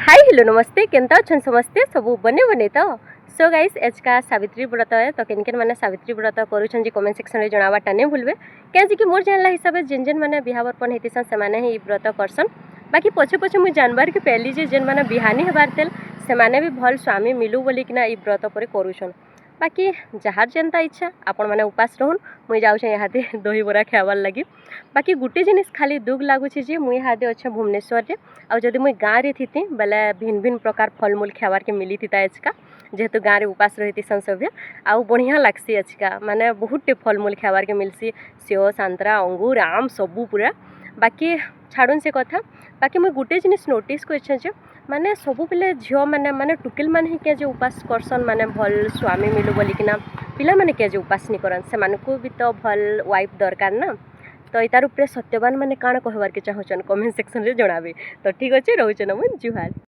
Hi hello नमस्ते केनता अच्छन समस्ते सब बने बने तो सो गाइस आज का सावित्री व्रत है तो केन केन मैंने सावित्री व्रत करूछन जी कमेंट सेक्शन रे जणावाटा नहीं भूलबे कैसे कि मोर जानला हिसाब से जेन जेन मैंने बिहावरपन हेतिसन से माने ही व्रत करसन बाकी पछे पछे मुझे जानवर के पहली जे जेन मैंने बिहानी हेबार तेल से माने भी भल स्वामी मिलू बोली कि ना ई व्रत पर करूछन बाकी जहाँ जेनता इच्छा आपण मैंने उपास रहन मुई जाऊँ यहाँ दही बरा खाबार लगी बाकी गोटे जिनिस खाली दुख लगुच मुई यहाँ अच्छे भुवनेश्वर रे आ जदि मुई गाँव रे थी बेले भिन्न भिन्न प्रकार फलमूल खाबार के मिली थी आजका जेहेतु गाँव रे उपास रही सभ्य आउ बढ़िया लगसी आजका माने बहुत फलमूल खाबार के मिलसी सेव संतरा अंगूर आम सबू पूरा बाकी छाड़न से कथा बाकी मुई गोटे जिनिस नोटिस कर माने सबु पिले झील माने माने टुकिल मान ही के उपास करसन माने भल स्वामी मिलू बोलिकिना पिला माने के उपास नहीं करन से मानकु भी तो भल वाइफ दरकार ना तो यार उपरे सत्यवान माने काण कहबार के चाहछन कमेंट सेक्शन रे जणाबे तो ठीक अछि रहउछन हम जुहार।